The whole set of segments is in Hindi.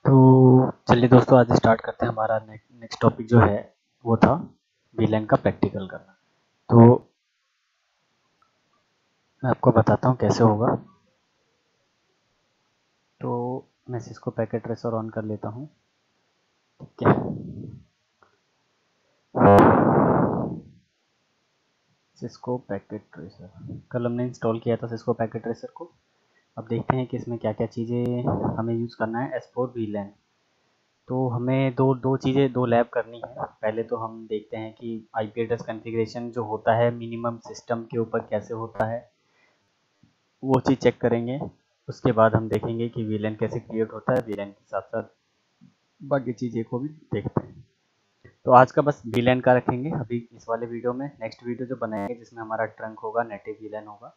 तो चलिए दोस्तों, आज स्टार्ट करते हैं। हमारा नेक्स्ट टॉपिक जो है वो था वीलैन का प्रैक्टिकल करना। तो मैं आपको बताता हूँ कैसे होगा। तो मैं सिस्को पैकेट ट्रेसर ऑन कर लेता हूँ। ठीक है, सिस्को पैकेट ट्रेसर कल हमने इंस्टॉल किया था सिस्को पैकेट ट्रेसर को। अब देखते हैं कि इसमें क्या क्या चीज़ें हमें यूज़ करना है एज फॉर वीलैन। तो हमें दो दो चीज़ें दो लैब करनी है। पहले तो हम देखते हैं कि आईपी एड्रेस कॉन्फ़िगरेशन जो होता है मिनिमम सिस्टम के ऊपर कैसे होता है, वो चीज़ चेक करेंगे। उसके बाद हम देखेंगे कि वीलैन कैसे क्रिएट होता है। वीलैन के साथ साथ बाकी चीज़ें को भी देखते हैं। तो आज का बस वीलैन का रखेंगे अभी इस वाले वीडियो में। नेक्स्ट वीडियो जो बनाएंगे जिसमें हमारा ट्रंक होगा, नेटिव वीलैन होगा,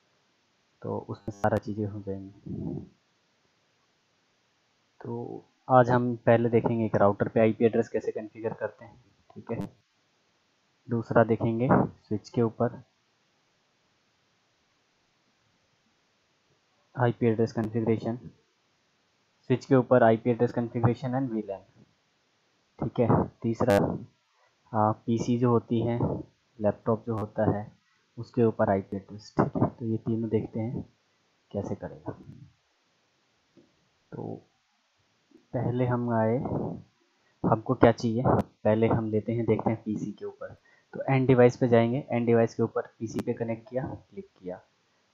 तो उसमें सारा चीज़ें हो जाएंगी। तो आज हम पहले देखेंगे कि राउटर पे आईपी एड्रेस कैसे कॉन्फ़िगर करते हैं। ठीक है, दूसरा देखेंगे स्विच के ऊपर आईपी एड्रेस कॉन्फ़िगरेशन, स्विच के ऊपर आईपी एड्रेस कॉन्फ़िगरेशन एंड वीलैन। ठीक है, तीसरा पीसी जो होती है, लैपटॉप जो होता है, उसके ऊपर आईपी एड्रेस। ठीक है, तो ये तीनों देखते हैं कैसे करेगा। तो पहले हम आए, हमको क्या चाहिए, पहले हम लेते हैं, देखते हैं पीसी के ऊपर। तो एंड डिवाइस पे जाएंगे, एंड डिवाइस के ऊपर पीसी पे कनेक्ट किया, क्लिक किया।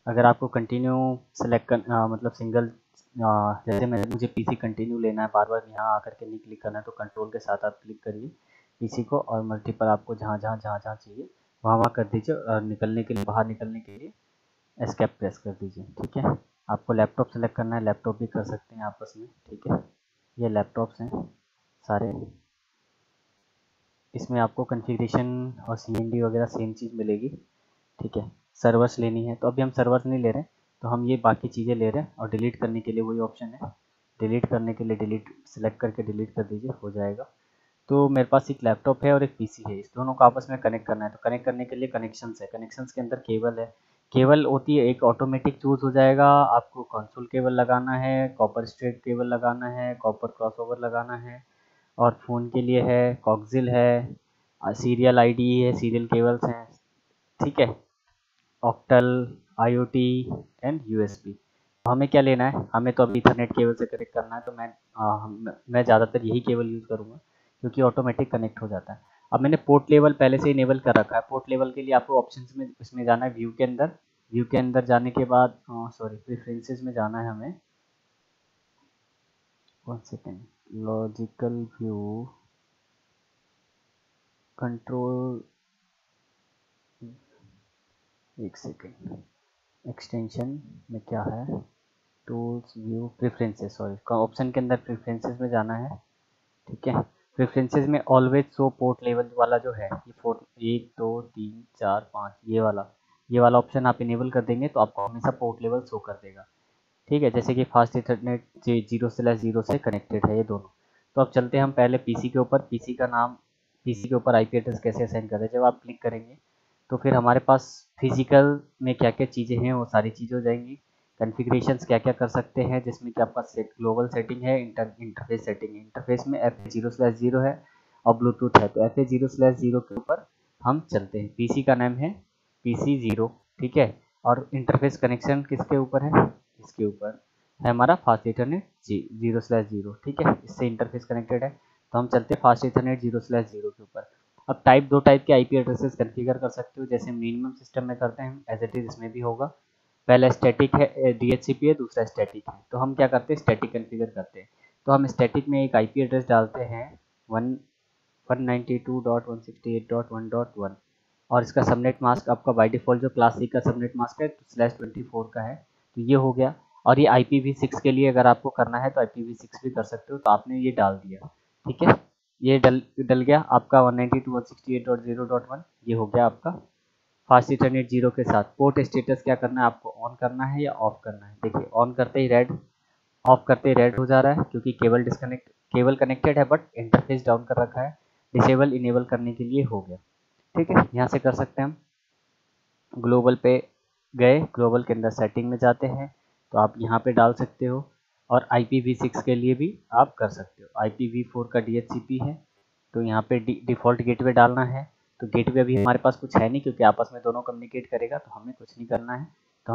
अगर आपको कंटिन्यू सेलेक्ट कर मतलब सिंगल, जैसे मुझे पीसी कंटिन्यू लेना है, बार बार यहाँ आकर के नहीं क्लिक करना है, तो कंट्रोल के साथ आप क्लिक करिए पीसी को और मल्टीपल आपको जहाँ जहाँ चाहिए वहाँ वहाँ कर दीजिए। और निकलने के लिए, बाहर निकलने के लिए एस्केप प्रेस कर दीजिए। ठीक है, आपको लैपटॉप सेलेक्ट करना है, लैपटॉप भी कर सकते हैं आपस में। ठीक है, ये लैपटॉप्स हैं सारे। इसमें आपको कॉन्फ़िगरेशन और सीएमडी वगैरह सेम चीज़ मिलेगी। ठीक है, सर्वर्स लेनी है तो अभी हम सर्वर्स नहीं ले रहे हैं, तो हम ये बाकी चीज़ें ले रहे हैं। और डिलीट करने के लिए वही ऑप्शन है, डिलीट करने के लिए डिलीट सेलेक्ट करके डिलीट कर दीजिए, हो जाएगा। तो मेरे पास एक लैपटॉप है और एक पीसी है, इस दोनों को आपस में कनेक्ट करना है। तो कनेक्ट करने के लिए कनेक्शंस है, कनेक्शंस के अंदर केबल है। केबल होती है एक ऑटोमेटिक चूज़ हो जाएगा। आपको कंसोल केबल लगाना है, कॉपर स्ट्रेट केबल लगाना है, कॉपर क्रॉसओवर लगाना है, और फ़ोन के लिए है कॉक्सिल है, सीरियल आईडी है, सीरियल केबल्स हैं। ठीक है, ऑक्टल, आईओटी एंड यूएसबी। हमें क्या लेना है, हमें तो अभी ईथरनेट केबल से कनेक्ट करना है। तो मैं ज़्यादातर यही केबल यूज़ करूँगा क्योंकि ऑटोमेटिक कनेक्ट हो जाता है। अब मैंने पोर्ट लेवल पहले से इनेबल कर रखा है। पोर्ट लेवल के लिए आपको ऑप्शंस में इसमें जाना है, व्यू के अंदर। व्यू के अंदर जाने के बाद सॉरी प्रेफरेंसेस में जाना है हमें। 1 second, logical view, control, 1 second, extension में क्या है, tools, view, preferences, sorry option के अंदर प्रेफरेंसेस में जाना है। ठीक है, प्रेफरेंसेस में ऑलवेज शो पोर्ट लेवल वाला जो है, ये 1 2 3 4 5 ये वाला ऑप्शन आप इनेबल कर देंगे तो आपको हमेशा पोर्ट लेवल शो कर देगा। ठीक है, जैसे कि फास्ट इथरनेट 0/0 से कनेक्टेड है ये दोनों। तो अब चलते हैं हम पहले पीसी के ऊपर। पीसी का नाम, पीसी के ऊपर आईपी एड्रेस कैसे असाइन करें। जब आप क्लिक करेंगे तो फिर हमारे पास फिजिकल में क्या क्या चीज़ें हैं वो सारी चीज़ें हो जाएंगी। कॉन्फ़िगरेशंस क्या क्या कर सकते हैं, जिसमें कि आपका ग्लोबल सेटिंग है, इंटरफेस सेटिंग है। इंटरफेस में FA0/0 है और ब्लूटूथ है। तो FA0/0 के ऊपर हम चलते हैं। पीसी का नाम है PC0। ठीक है, और इंटरफेस कनेक्शन किसके ऊपर है, इसके ऊपर है हमारा फास्ट इथरनेट 0/0। ठीक है, इससे इंटरफेस कनेक्टेड है। तो हम चलते हैं फास्ट इथरनेट 0/0 के ऊपर। अब दो टाइप के आईपी एड्रेसेस कॉन्फ़िगर कर सकते हो, जैसे मिनिमम सिस्टम में करते हैं एज इट इज इसमें भी होगा। पहला स्टैटिक है, DHCP है, दूसरा स्टैटिक है। तो हम क्या करते हैं, स्टैटिक कॉन्फ़िगर करते हैं। तो हम स्टैटिक में एक आईपी एड्रेस डालते हैं 192.168.1.1, और इसका सबनेट मास्क आपका बाय डिफ़ॉल्ट जो क्लास सी का सबनेट मास्क है /24 का है। तो ये हो गया। और ये IPv6 के लिए अगर आपको करना है तो IPv6 भी कर सकते हो, तो आपने ये डाल दिया। ठीक है, ये डल गया आपका 192.168.0.1। ये हो गया आपका फास्ट इथरनेट 0 के साथ। पोर्ट स्टेटस क्या करना है, आपको ऑन करना है या ऑफ करना है। देखिए, ऑन करते ही रेड, ऑफ करते ही रेड हो जा रहा है क्योंकि केबल कनेक्टेड है बट इंटरफेस डाउन कर रखा है। डिसेबल इनेबल करने के लिए हो गया। ठीक है, यहाँ से कर सकते हैं हम। ग्लोबल पे गए, ग्लोबल के अंदर सेटिंग में जाते हैं, तो आप यहाँ पे डाल सकते हो और IPv6 के लिए भी आप कर सकते हो। IPv4 का DHCP है, तो यहाँ पे डिफ़ॉल्ट गेटवे डालना है। तो गेटवे अभी हमारे पास कुछ है नहीं, क्योंकि आपस में दोनों कम्युनिकेट करेगा, तो हमें कुछ नहीं करना है। तो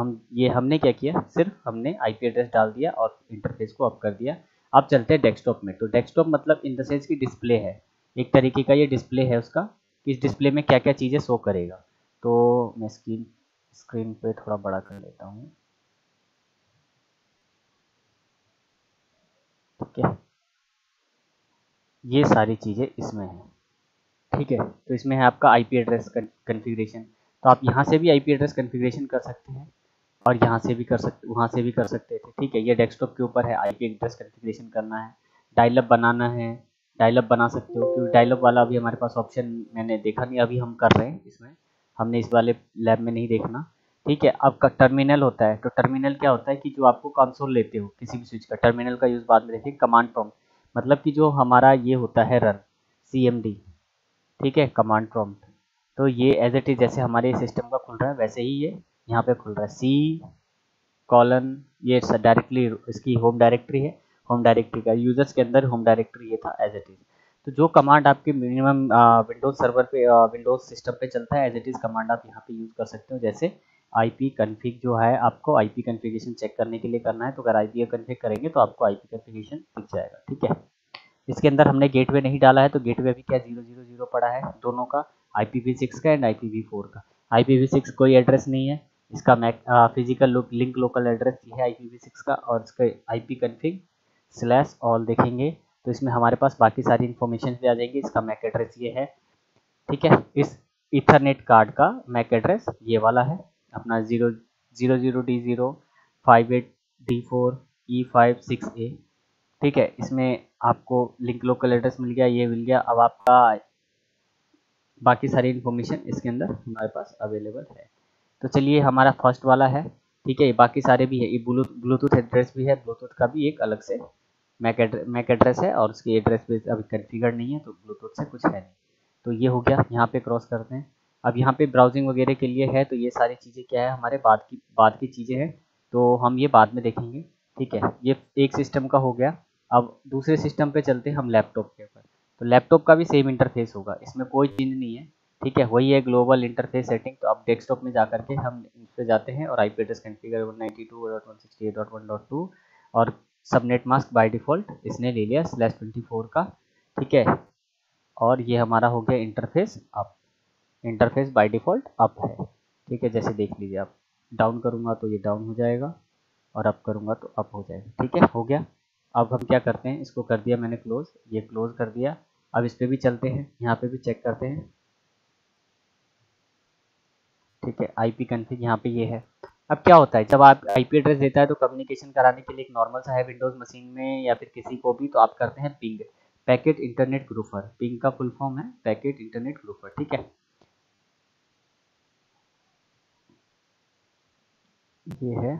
हमने क्या किया, सिर्फ हमने IP एड्रेस डाल दिया और इंटरफेस को अप कर दिया। अब चलते हैं डेस्कटॉप में। तो डेस्कटॉप मतलब इन द सेंस की डिस्प्ले है, एक तरीके का ये डिस्प्ले है उसका, कि इस डिस्प्ले में क्या क्या चीज़ें शो करेगा। तो मैं स्क्रीन पे थोड़ा बड़ा कर लेता हूँ, ठीक है। ये सारी चीज़ें इसमें हैं, ठीक है। तो इसमें है आपका IP एड्रेस कन्फिग्रेशन। तो आप यहाँ से भी IP एड्रेस कन्फिग्रेशन कर सकते हैं और यहाँ से भी कर सकते, वहाँ से भी कर सकते थे, ठीक है। ये डेस्कटॉप के ऊपर है, IP एड्रेस कन्फिग्रेशन करना है, डायलअप बनाना है, डायलअप बना सकते हो। क्योंकि डायलअप वाला अभी हमारे पास ऑप्शन मैंने देखा नहीं, अभी हम कर रहे हैं इसमें, हमने इस वाले लैब में नहीं देखना, ठीक है। आपका टर्मिनल होता है, तो टर्मिनल क्या होता है कि जो आपको कंसोल लेते हो किसी भी स्विच का, टर्मिनल का यूज़ बाद में देखें। कमांड प्रॉम्प्ट मतलब कि जो हमारा ये होता है रन, CMD, ठीक है, कमांड प्रॉम्प्ट। तो ये एज इट इज जैसे हमारे सिस्टम का खुल रहा है वैसे ही ये यहाँ पे खुल रहा है, C:, ये डायरेक्टली इसकी होम डायरेक्टरी है, होम डायरेक्टरी का यूजर्स के अंदर होम डायरेक्टरी ये था एज इट इज। तो जो कमांड आपके मिनिमम विंडोज सर्वर पे, विंडोज सिस्टम पे चलता है एज इट इज कमांड आप यहाँ पे यूज कर सकते हो। जैसे IP कन्फिग जो है, आपको IP कन्फिगरेशन चेक करने के लिए करना है, तो अगर IP कन्फिग करेंगे तो आपको IP कन्फिगरेशन दिख जाएगा, ठीक है। इसके अंदर हमने गेटवे नहीं डाला है, तो गेटवे अभी क्या 000 पड़ा है दोनों का, IPv6 का एंड IPv4 का। IPv6 कोई एड्रेस नहीं है, इसका MAC physical link local address ये है IPv6 का, और इसका IP config /all देखेंगे तो इसमें हमारे पास बाकी सारी इन्फॉर्मेशन भी आ जाएंगी। इसका मैक एड्रेस ये है, ठीक है। इस ईथरनेट कार्ड का मैक एड्रेस ये वाला है अपना 000D458D4E56A, ठीक है। इसमें आपको लिंक लोकल एड्रेस मिल गया, ये मिल गया। अब आपका बाकी सारी इन्फॉर्मेशन इसके अंदर हमारे पास अवेलेबल है। तो चलिए हमारा फर्स्ट वाला है, ठीक है। बाकी सारे भी है, ये ब्लूटूथ एड्रेस भी है, ब्लूटूथ का भी एक अलग से मैक एड्रेस है, और उसकी एड्रेस भी अभी कन्फिगर नहीं है, तो ब्लूटूथ से कुछ है नहीं। तो ये हो गया, यहाँ पे क्रॉस करते हैं। अब यहाँ पे ब्राउजिंग वगैरह के लिए है, तो ये सारी चीज़ें क्या है हमारे बाद की चीज़ें हैं, तो हम ये बाद में देखेंगे, ठीक है। ये एक सिस्टम का हो गया। अब दूसरे सिस्टम पे चलते हैं हम, लैपटॉप के ऊपर। तो लैपटॉप का भी सेम इंटरफेस होगा, इसमें कोई चेंज नहीं है, ठीक है। वही है ग्लोबल इंटरफेस सेटिंग। तो अब डेस्कटॉप में जाकर के हम इस पे जाते हैं और IP एड्रेस कॉन्फ़िगर 192.168.1.2 और सबनेट मास्क बाय डिफ़ॉल्ट इसने ले लिया /24 का, ठीक है। और ये हमारा हो गया interface up, interface by default up है, ठीक है। जैसे देख लीजिए आप, डाउन करूँगा तो ये डाउन हो जाएगा और अप करूँगा तो अप हो जाएगा, ठीक है, हो गया। अब हम क्या करते हैं, इसको कर दिया मैंने क्लोज, ये क्लोज कर दिया। अब इस पे भी चलते हैं, यहाँ पे भी चेक करते हैं, ठीक है। IP कॉन्फ़िग यहाँ पे ये है। अब क्या होता है जब आप IP एड्रेस देता है, तो कम्युनिकेशन कराने के लिए एक नॉर्मल सा है विंडोज़ मशीन में या फिर किसी को भी, तो आप करते हैं ping, packet internet grouper. Ping का फुल फॉर्म है पैकेट इंटरनेट ग्रुपर, ठीक है। ये है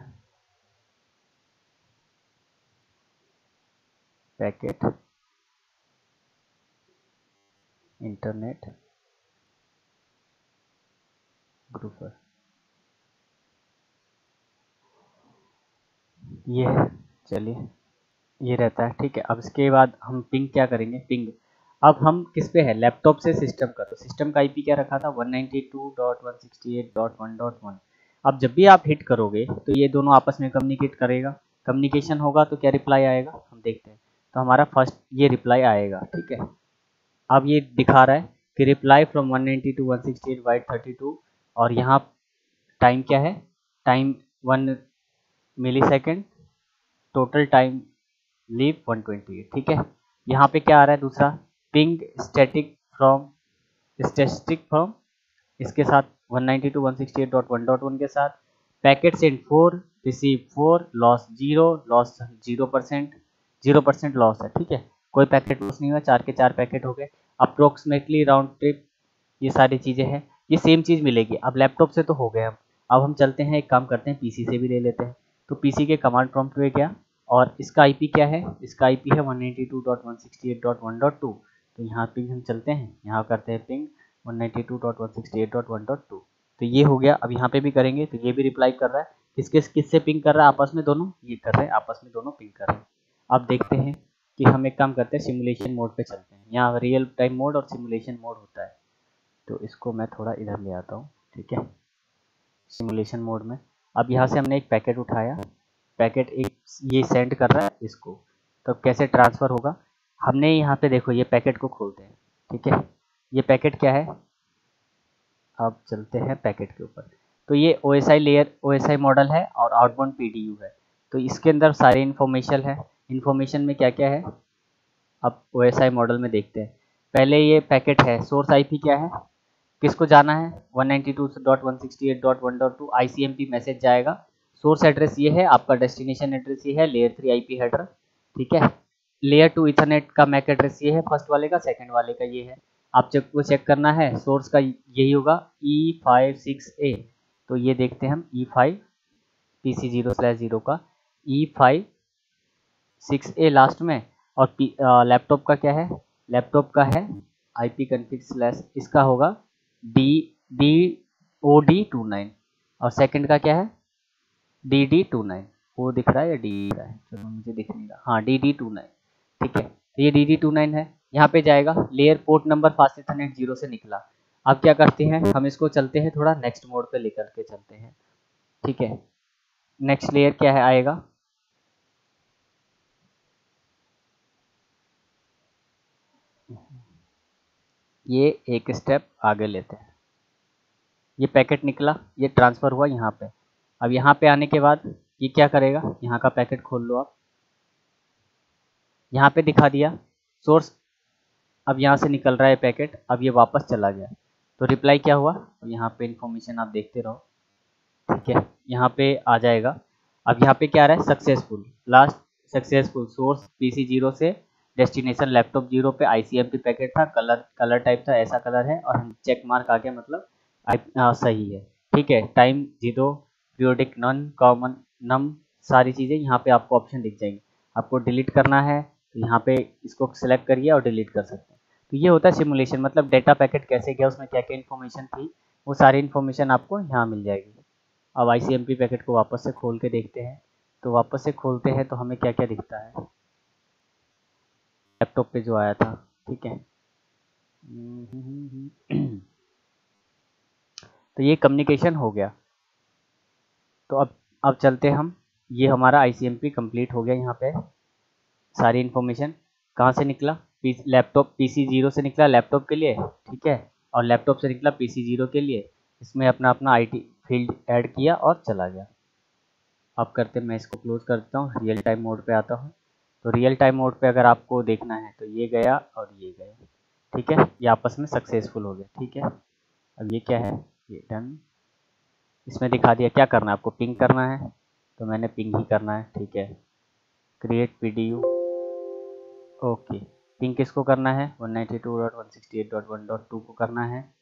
पैकेट इंटरनेट ग्रुपर, ये है, चलिए ये रहता है, ठीक है। अब इसके बाद हम पिंग क्या करेंगे, पिंग अब हम किस पे है, लैपटॉप से सिस्टम का। तो सिस्टम का IP क्या रखा था 192.168.1.1। अब जब भी आप हिट करोगे तो ये दोनों आपस में कम्युनिकेट करेगा, कम्युनिकेशन होगा तो क्या रिप्लाई आएगा हम देखते हैं। तो हमारा फर्स्ट ये रिप्लाई आएगा, ठीक है। अब ये दिखा रहा है कि रिप्लाई फ्रॉम 192.168/32 और यहाँ टाइम क्या है, time 1 millisecond, total time leave 128, ठीक है। यहाँ पे क्या आ रहा है दूसरा, पिंग स्टैटिक फ्रॉम इसके साथ 192.168.1.1 के साथ, packet send 4 receive 4 loss 0, loss 0% loss है, ठीक है। कोई पैकेट लॉस नहीं हुआ, 4 के 4 पैकेट हो गए। अप्रोक्सीमेटली राउंड ट्रिप, ये सारी चीज़ें हैं, ये सेम चीज़ मिलेगी। अब लैपटॉप से तो हो गए हम, अब हम चलते हैं एक काम करते हैं, PC से भी ले लेते हैं। तो PC के कमांड प्रॉम्प्ट में गया और इसका IP क्या है, इसका IP है 192.168.1.2। तो यहाँ पिंग हम चलते हैं, यहाँ करते हैं पिंग 192.168.1.2। तो ये हो गया। अब यहाँ पे भी करेंगे तो ये भी रिप्लाई कर रहा है किससे पिंग कर रहा है आपस में दोनों, ये कर रहे हैं आपस में दोनों पिंग कर रहे हैं। अब देखते हैं कि हम एक काम करते हैं, सिमुलेशन मोड पे चलते हैं। यहाँ रियल टाइम मोड और सिमुलेशन मोड होता है, तो इसको मैं थोड़ा इधर ले आता हूँ, ठीक है, सिमुलेशन मोड में। अब यहाँ से हमने एक पैकेट उठाया, पैकेट एक ये सेंड कर रहा है इसको, तो कैसे ट्रांसफ़र होगा, हमने यहाँ पे देखो ये पैकेट को खोलते हैं, ठीक है, ये पैकेट क्या है, अब चलते हैं पैकेट के ऊपर। तो ये OSI लेयर, OSI मॉडल है और आउटबाउंड PDU है, तो इसके अंदर सारी इन्फॉर्मेशन है। इन्फॉर्मेशन में क्या क्या है, अब OSI मॉडल में देखते हैं। पहले ये पैकेट है, सोर्स IP क्या है, किसको जाना है, 192.168.1.2 ICMP मैसेज जाएगा। सोर्स एड्रेस ये है, आपका डेस्टिनेशन एड्रेस ये है, लेयर 3 IP हेडर, ठीक है। लेयर 2 इथरनेट का मैक एड्रेस ये है, फर्स्ट वाले का, सेकंड वाले का ये है। आप को चेक करना है, सोर्स का यही होगा E56A, तो ये देखते हैं हम E5 PC0/0 का E56A लास्ट में। और लैपटॉप का क्या है, लैपटॉप का है IP config/ इसका होगा DOD29 और सेकंड का क्या है DD29, वो दिख रहा है या डी रहा है, चलो मुझे दिख नहीं रहा, हाँ DD29, ठीक है। तो ये DD29 है, यहाँ पे जाएगा। Layer port number fast Ethernet 0 से निकला। अब क्या करते हैं, हम इसको चलते हैं थोड़ा नेक्स्ट मोड पे लेकर के चलते हैं, ठीक है। नेक्स्ट लेयर क्या है आएगा, ये एक स्टेप आगे लेते हैं। ये पैकेट निकला, ये ट्रांसफ़र हुआ यहाँ पे। अब यहाँ पे आने के बाद ये क्या करेगा, यहाँ का पैकेट खोल लो आप, यहाँ पे दिखा दिया सोर्स। अब यहाँ से निकल रहा है पैकेट, अब ये वापस चला गया, तो रिप्लाई क्या हुआ, तो यहाँ पे इन्फॉर्मेशन आप देखते रहो, ठीक है, यहाँ पे आ जाएगा। अब यहाँ पे क्या आ रहा है, successful, last successful, source PC0 से डेस्टिनेशन लैपटॉप 0 पे ICMP पैकेट था, कलर टाइप था ऐसा कलर है, और हम चेक मार्क आ गया, मतलब सही है, ठीक है। टाइम 0, पीरियोडिक नन, कॉमन नम, सारी चीज़ें यहाँ पे आपको ऑप्शन दिख जाएंगी। आपको डिलीट करना है तो यहाँ पे इसको सिलेक्ट करिए और डिलीट कर सकते हैं। तो ये होता है सिमुलेशन, मतलब डेटा पैकेट कैसे गया, उसमें क्या क्या इन्फॉर्मेशन थी, वो सारी इन्फॉर्मेशन आपको यहाँ मिल जाएगी। अब ICMP पैकेट को वापस से खोल के देखते हैं, तो वापस से खोलते हैं तो हमें क्या क्या दिखता है, लैपटॉप पे जो आया था, ठीक है। तो ये कम्युनिकेशन हो गया। तो अब चलते हम, ये हमारा ICMP कंप्लीट हो गया। यहाँ पे सारी इन्फॉर्मेशन कहाँ से निकला, लैपटॉप PC0 से निकला लैपटॉप के लिए, ठीक है, और लैपटॉप से निकला PC0 के लिए। इसमें अपना अपना IT फील्ड ऐड किया और चला गया। अब करते मैं इसको क्लोज करता हूँ, रियल टाइम मोड पे आता हूँ। तो रियल टाइम मोड पे अगर आपको देखना है तो ये गया और ये गया, ठीक है, ये आपस में सक्सेसफुल हो गया, ठीक है। अब ये क्या है, ये डन, इसमें दिखा दिया। क्या करना है आपको, पिंग करना है, तो मैंने पिंग ही करना है, ठीक है। Create PDU, okay. पिंग किसको करना है, 192.168.1.2 को करना है।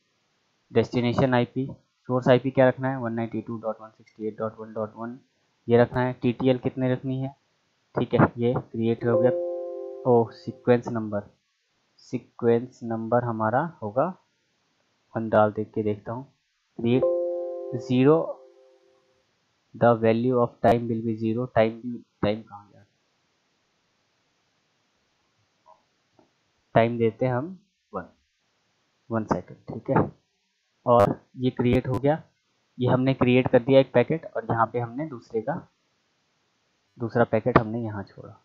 डेस्टिनेशन IP, सोर्स IP क्या रखना है, 192.168.1.1 ये रखना है। TTL कितने रखनी है, ठीक है, ये क्रिएट हो गया। ओ सीक्वेंस नंबर हमारा होगा 1, डाल देख के देखता हूँ, create 0, the value of time will be 0, time कहाँ गया, टाइम देते हैं हम 1 सेकेंड, ठीक है। और ये क्रिएट हो गया, ये हमने क्रिएट कर दिया एक पैकेट, और यहाँ पे हमने दूसरा पैकेट हमने यहाँ छोड़ा।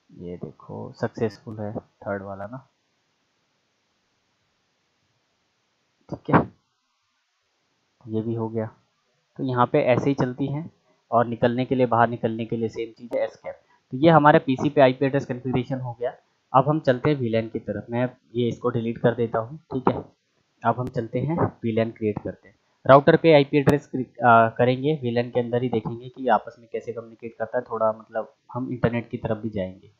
ये देखो सक्सेसफुल है थर्ड वाला ना, ठीक है, ये भी हो गया। तो यहाँ पे ऐसे ही चलती हैं, और निकलने के लिए, बाहर निकलने के लिए सेम चीज़ है, एस्केप। तो ये हमारे PC पे IP एड्रेस कन्फिग्रेशन हो गया। अब हम चलते हैं VLAN की तरफ, मैं ये इसको डिलीट कर देता हूँ, ठीक है। अब हम चलते हैं VLAN क्रिएट करते हैं। राउटर पे IP एड्रेस करेंगे, VLAN के अंदर ही देखेंगे कि आपस में कैसे कम्युनिकेट करता है, थोड़ा मतलब हम इंटरनेट की तरफ भी जाएंगे।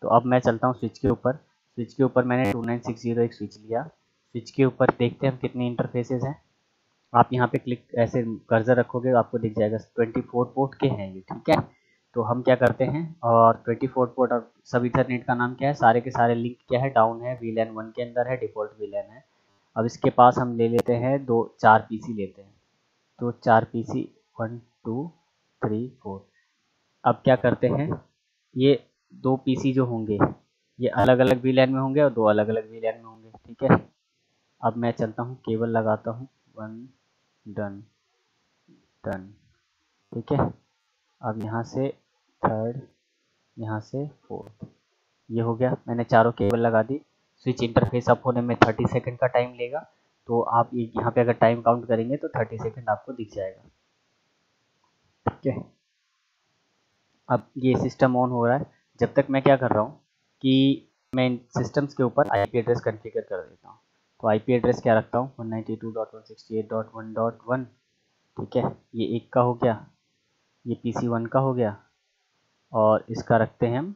तो अब मैं चलता हूँ स्विच के ऊपर। स्विच के ऊपर मैंने 2960 एक स्विच लिया। स्विच के ऊपर देखते हैं हम कितने इंटरफेसेस हैं। आप यहाँ पे क्लिक ऐसे कर्सर रखोगे आपको दिख जाएगा 24 पोर्ट के हैं ये, ठीक है। तो हम क्या करते हैं, और 24 पोर्ट और सब इथरनेट का नाम क्या है, सारे के सारे लिंक क्या है, डाउन है, VLAN 1 के अंदर है, डिफ़ॉल्ट VLAN है। अब इसके पास हम ले लेते हैं 4 PC लेते हैं, तो 4 पीसी 1 2 3 4। अब क्या करते हैं, ये 2 पीसी जो होंगे ये अलग अलग वीलैन में होंगे और 2 अलग अलग वीलैन में होंगे। ठीक है, अब मैं चलता हूँ, केबल लगाता हूँ, 1 डन डन। ठीक है, अब यहाँ से थर्ड, यहाँ से फोर्थ, ये हो गया। मैंने चारों केबल लगा दी। स्विच इंटरफेस अप होने में 30 सेकंड का टाइम लेगा। तो आप यहाँ पे अगर टाइम काउंट करेंगे तो 30 सेकंड आपको दिख जाएगा। ठीक है, अब ये सिस्टम ऑन हो रहा है। जब तक मैं क्या कर रहा हूँ कि मैं इन सिस्टम्स के ऊपर आईपी एड्रेस कॉन्फ़िगर कर देता हूँ। तो आईपी एड्रेस क्या रखता हूँ, 192.168.1.1। ठीक है, ये एक का हो गया, ये पीसी 1 का हो गया, और इसका रखते हैं हम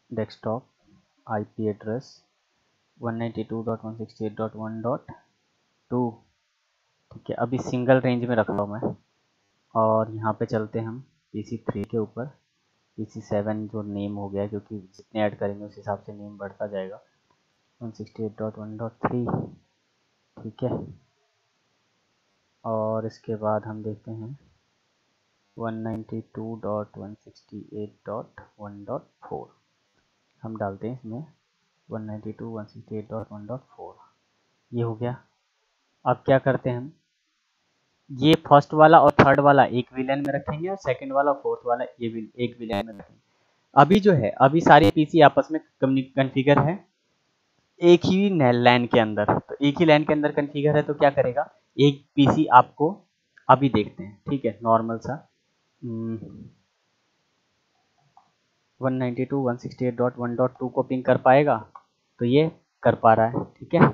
डेस्कटॉप आईपी एड्रेस 192.168.1.2। ठीक है, अभी सिंगल रेंज में रख रहा हूँ मैं। और यहाँ पे चलते हैं हम पीसी 3 के ऊपर। पीसी 7 जो नेम हो गया, क्योंकि जितने ऐड करेंगे उस हिसाब से नेम बढ़ता जाएगा। 168.1.3। ठीक है, और इसके बाद हम देखते हैं 192.168.1.4 हम डालते हैं इसमें 192.168.1.4। ये हो गया। अब क्या करते हैं हम, ये फर्स्ट वाला और थर्ड वाला एक विलेन में रखेंगे और सेकंड वाला और फोर्थ वाला ये भी एक विलेन में रखेंगे। अभी जो है, अभी सारे पीसी आपस में कॉन्फ़िगर है एक ही लैन के अंदर। तो एक ही लैन के अंदर कॉन्फ़िगर है, तो क्या करेगा, एक पीसी आपको अभी देखते हैं। ठीक है, नॉर्मल सा 192.168.1.2 को पिंग कर पाएगा, तो ये कर पा रहा है। ठीक है,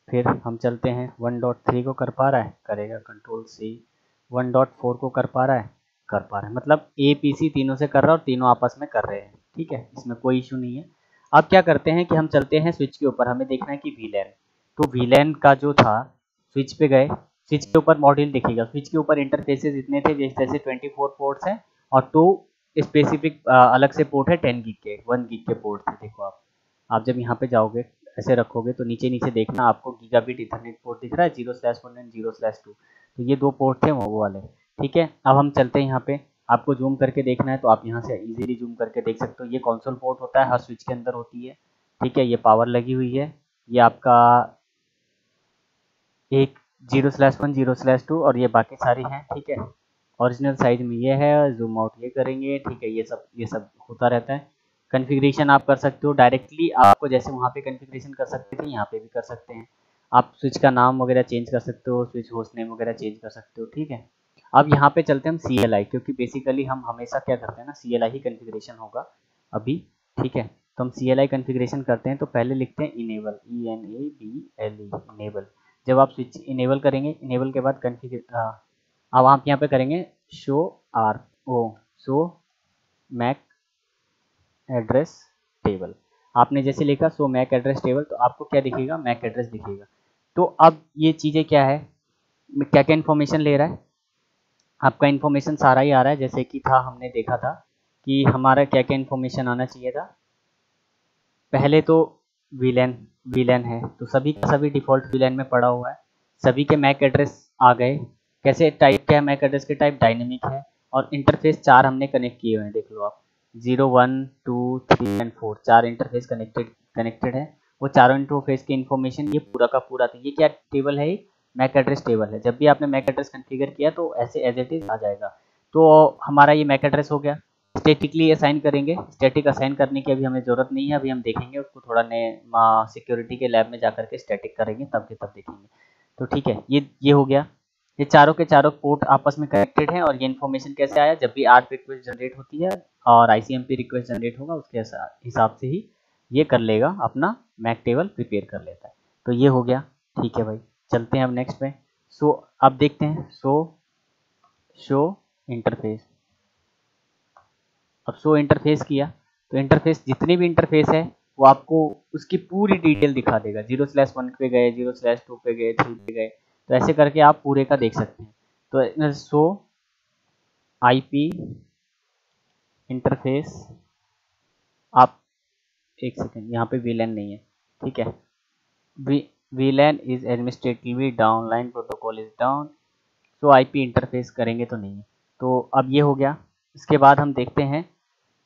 फिर हम चलते हैं 1.3 को कर पा रहा है, करेगा कंट्रोल सी। 1.4 को कर पा रहा है, कर पा रहा है, मतलब ए पीसी तीनों से कर रहा है और तीनों आपस में कर रहे हैं। ठीक है, इसमें कोई इशू नहीं है। अब क्या करते हैं कि हम चलते हैं स्विच के ऊपर, हमें देखना है कि वीलैन, तो वीलैन का जो था, स्विच पे गए, स्विच के ऊपर मॉड्यूल दिखेगा। स्विच के ऊपर इंटरफेसेस इतने थे, जैसे 24 पोर्ट्स हैं और 2 स्पेसिफिक अलग से पोर्ट है 10 गिग के, 1 गिग के पोर्ट थे। देखो आप जब यहाँ पे जाओगे ऐसे रखोगे तो नीचे नीचे देखना आपको गीगाबिट इथरनेट पोर्ट दिख रहा है 0/1 एंड 0/2। तो ये 2 पोर्ट थे वो वाले। ठीक है, अब हम चलते हैं यहाँ पे, आपको जूम करके देखना है तो आप यहाँ से इजीली जूम करके देख सकते हो। ये कंसोल पोर्ट होता है, हर स्विच के अंदर होती है। ठीक है, ये पावर लगी हुई है, ये आपका एक 0/1 0/2 और ये बाकी सारी हैं। ठीक है, ओरिजिनल साइज में ये है, जूम आउट ये करेंगे। ठीक है, ये सब होता रहता है। कॉन्फ़िगरेशन आप कर सकते हो डायरेक्टली, आपको जैसे वहाँ पे कॉन्फ़िगरेशन कर सकते थे यहाँ पे भी कर सकते हैं। आप स्विच का नाम वगैरह चेंज कर सकते हो, स्विच होस्ट नेम वगैरह चेंज कर सकते हो। ठीक है, अब यहाँ पे चलते हैं हम CLI, क्योंकि बेसिकली हम हमेशा क्या करते हैं ना, CLI ही कॉन्फ़िगरेशन होगा अभी। ठीक है, तो हम CLI कॉन्फ़िगरेशन करते हैं, तो पहले लिखते हैं इनेबल, ENABLE इनेबल। जब आप स्विच इनेबल करेंगे, इनेबल के बाद कॉन्फ़िगर, अब आप यहाँ पे करेंगे शो मैक एड्रेस टेबल। आपने जैसे लिखा शो मैक एड्रेस टेबल, तो आपको क्या दिखेगा, मैक एड्रेस दिखेगा। तो अब ये चीज़ें क्या है, क्या क्या इन्फॉर्मेशन ले रहा है, आपका इन्फॉर्मेशन सारा ही आ रहा है। जैसे कि था, हमने देखा था कि हमारा क्या क्या इन्फॉर्मेशन आना चाहिए था। पहले तो वीलैन, वीलैन है तो सभी का सभी डिफ़ॉल्ट वीलैन में पड़ा हुआ है, सभी के मैक एड्रेस आ गए। कैसे टाइप, क्या है मैक एड्रेस के टाइप, डायनेमिक है। और इंटरफेस 4 हमने कनेक्ट किए हुए हैं, देख लो आप, 0 1 2 3 एंड 4 4 इंटरफेस कनेक्टेड है। वो चारों इंटरफेस की इन्फॉर्मेशन ये पूरा का पूरा था। ये क्या टेबल है, मैक एड्रेस टेबल है। जब भी आपने मैक एड्रेस कॉन्फ़िगर किया तो ऐसे एज इट इज आ जाएगा। तो हमारा ये मैक एड्रेस हो गया। स्टैटिकली असाइन करेंगे, स्टैटिक असाइन करने की अभी हमें ज़रूरत नहीं है, अभी हम देखेंगे उसको थोड़ा नए सिक्योरिटी के लैब में जा करके स्टैटिक करेंगे, तब के तब देखेंगे। तो ठीक है, ये हो गया। ये चारों के चारों पोर्ट आपस में कनेक्टेड हैं। और ये इन्फॉर्मेशन कैसे आया, जब भी ARP रिक्वेस्ट जनरेट होती है और ICMP रिक्वेस्ट जनरेट होगा, उसके हिसाब से ही ये कर लेगा, अपना मैक टेबल प्रिपेयर कर लेता है। तो ये हो गया। ठीक है भाई, चलते हैं अब नेक्स्ट में। सो अब देखते हैं शो इंटरफेस। अब शो इंटरफेस किया तो इंटरफेस, जितने भी इंटरफेस है वो आपको उसकी पूरी डिटेल दिखा देगा। 0/1 पे गए, 0/2 पे गए, 3 पे गए, तो ऐसे करके आप पूरे का देख सकते हैं। तो शो IP इंटरफेस, आप एक सेकेंड, यहाँ पे VLAN नहीं है। ठीक है, VLAN is administratively down, line protocol is down, तो आईपी इंटरफेस करेंगे तो नहीं है। तो अब ये हो गया। इसके बाद हम देखते हैं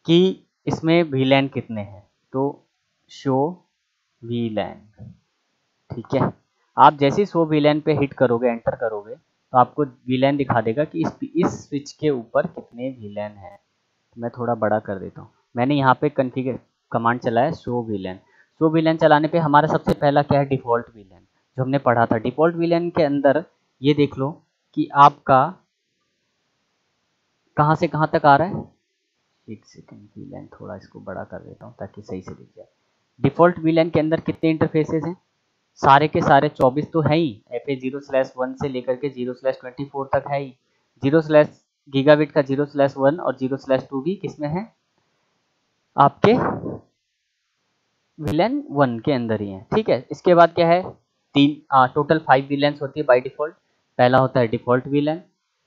कि इसमें VLAN कितने हैं, तो शो VLAN, ठीक है। आप जैसे ही शो VLAN पे हिट करोगे, एंटर करोगे, तो आपको VLAN दिखा देगा कि इस स्विच के ऊपर कितने VLAN हैं। मैं थोड़ा बड़ा कर देता हूँ। मैंने यहाँ पे कॉन्फ़िगर कमांड चलाया शो VLAN। शो VLAN चलाने पे हमारा सबसे पहला क्या है, डिफ़ॉल्ट VLAN, जो हमने पढ़ा था। डिफ़ॉल्ट VLAN के अंदर ये देख लो कि आपका कहाँ से कहाँ तक आ रहा है। एक सेकेंड, VLAN थोड़ा इसको बड़ा कर देता हूँ ताकि सही से दिख जाए। डिफ़ॉल्ट VLAN के अंदर कितने इंटरफेसेस हैं, सारे के सारे 24 तो है ही। FA0/1 से लेकर के 0/24 तक है ही। 0/ गीगाबिट का 0/1 और 0/2 भी किसमें है, आपके VLAN 1 के अंदर ही है, ठीक है। इसके बाद क्या है, टोटल 5 VLANs होती है बाय डिफ़ॉल्ट। पहला होता है डिफ़ॉल्ट VLAN,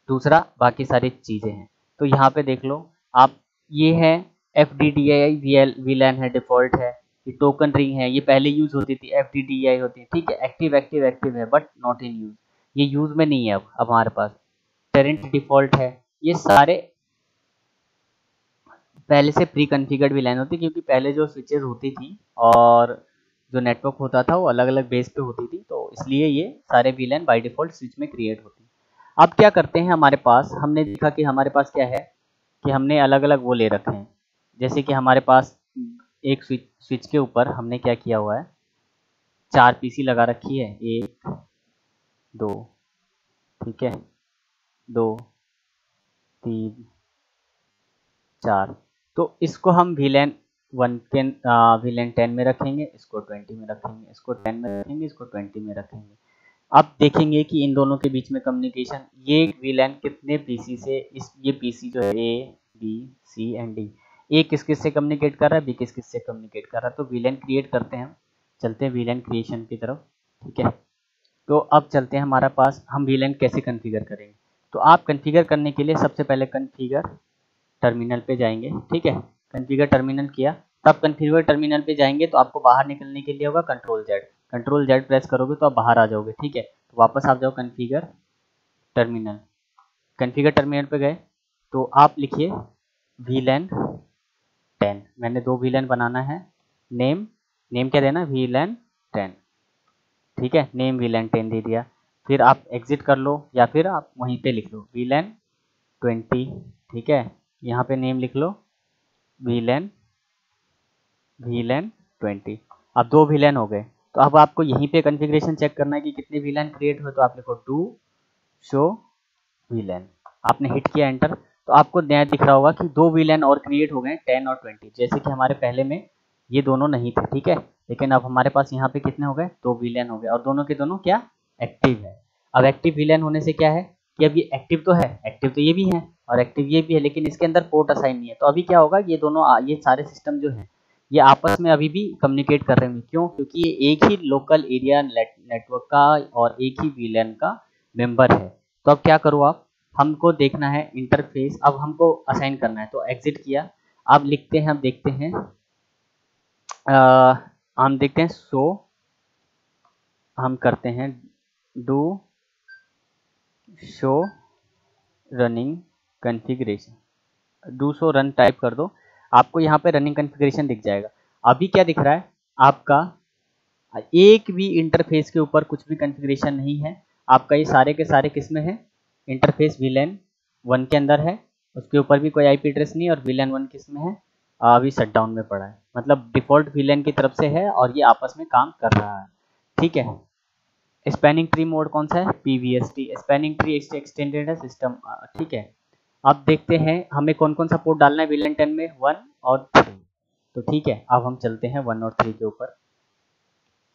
दूसरा बाकी सारी चीज़ें हैं। तो यहाँ पे देख लो आप, ये है FDDI VLAN है, डिफ़ॉल्ट है। ये टोकन रिंग है, ये पहले यूज़ होती थी, FDDI होती है, ठीक है। एक्टिव एक्टिव एक्टिव है बट नॉट इन यूज़, ये यूज़ में नहीं है अब हमारे पास। टेरेंट डिफ़ॉल्ट है। ये सारे पहले से प्री कॉन्फ़िगर्ड VLAN होती, क्योंकि पहले जो स्विचेस होती थी और जो नेटवर्क होता था वो अलग अलग बेस पे होती थी, तो इसलिए ये सारे VLAN बाय डिफ़ॉल्ट स्विच में क्रिएट होती। अब क्या करते हैं, हमारे पास हमने देखा कि हमारे पास क्या है कि हमने अलग अलग वो ले रखे हैं। जैसे कि हमारे पास एक स्विच के ऊपर हमने क्या किया हुआ है, 4 PC लगा रखी है, 1 2, ठीक है, 2 3 4। तो इसको हम VLAN 1 के VLAN 10 में रखेंगे, इसको 20 में रखेंगे, इसको 10 में रखेंगे, इसको 20 में रखेंगे। अब देखेंगे कि इन दोनों के बीच में कम्युनिकेशन, ये VLAN कितने PC से, ये PC जो है A B C and D, A किस किस से कम्युनिकेट कर रहा है, B किस किस से कम्युनिकेट कर रहा है। तो VLAN क्रिएट करते हैं हम, चलते हैं VLAN क्रिएशन की तरफ, ठीक है। तो अब चलते हैं हमारा पास, हम VLAN कैसे कन्फिगर करेंगे। तो आप कन्फिगर करने के लिए सबसे पहले कन्फिगर टर्मिनल पे जाएंगे, ठीक है। कॉन्फ़िगर टर्मिनल किया, तब कॉन्फ़िगर टर्मिनल पे जाएंगे तो आपको बाहर निकलने के लिए होगा कंट्रोल जेड प्रेस करोगे तो आप बाहर आ जाओगे, ठीक है। तो वापस आप जाओ कॉन्फ़िगर टर्मिनल, कॉन्फ़िगर टर्मिनल पे गए तो आप लिखिए VLAN 10। मैंने 2 VLAN बनाना है। नेम क्या देना, VLAN 10, ठीक है। नेम VLAN 10 दे दिया। फिर आप एग्जिट कर लो या फिर आप वहीं पे लिख लो VLAN 20, ठीक है। यहाँ पे नेम लिख लो VLAN 20। अब 2 VLAN हो गए। तो अब आपको यहीं पे कॉन्फ़िगरेशन चेक करना है कि कितने VLAN क्रिएट हुए, तो आप लिखो डू शो VLAN। आपने हिट किया एंटर, तो आपको नया दिख रहा होगा कि 2 VLAN और क्रिएट हो गए, 10 और 20। जैसे कि हमारे पहले में ये दोनों नहीं थे, ठीक है। लेकिन अब हमारे पास यहाँ पे कितने हो गए, 2 VLAN हो गए, और दोनों के दोनों क्या, एक्टिव है। अब एक्टिव VLAN होने से क्या है कि अब ये एक्टिव तो है, एक्टिव तो ये भी है और एक्टिव ये भी है, लेकिन इसके अंदर पोर्ट असाइन नहीं है। तो अभी क्या होगा, ये दोनों ये सारे सिस्टम जो है ये आपस में अभी भी कम्युनिकेट कर रहे हैं। क्यों, क्योंकि ये एक ही लोकल एरिया नेटवर्क का और एक ही VLAN का मेंबर है। तो अब क्या करो आप, हमको देखना है इंटरफेस, अब हमको असाइन करना है, तो एग्जिट किया। अब लिखते हैं, हम देखते हैं, हम देखते हैं शो, हम करते हैं do show running configuration, do show run type कर दो, आपको यहाँ पे रनिंग कॉन्फ़िगरेशन दिख जाएगा। अभी क्या दिख रहा है आपका, एक भी इंटरफेस के ऊपर कुछ भी कॉन्फ़िगरेशन नहीं है आपका। ये सारे के सारे किस में है, इंटरफेस VLAN 1 के अंदर है, उसके ऊपर भी कोई IP एड्रेस नहीं, और VLAN 1 किस में है, अभी शटडाउन में पड़ा है, मतलब डिफ़ॉल्ट VLAN की तरफ से है और ये आपस में काम कर रहा है, ठीक है। स्पैनिंग ट्री मोड कौन सा है, PVST, स्पैनिंग ट्री एक्सटेंडेड है सिस्टम, ठीक है। अब देखते हैं हमें कौन कौन सा पोर्ट डालना है VLAN 10 में, 1 और 3। तो ठीक है, अब हम चलते हैं 1 और 3 के ऊपर।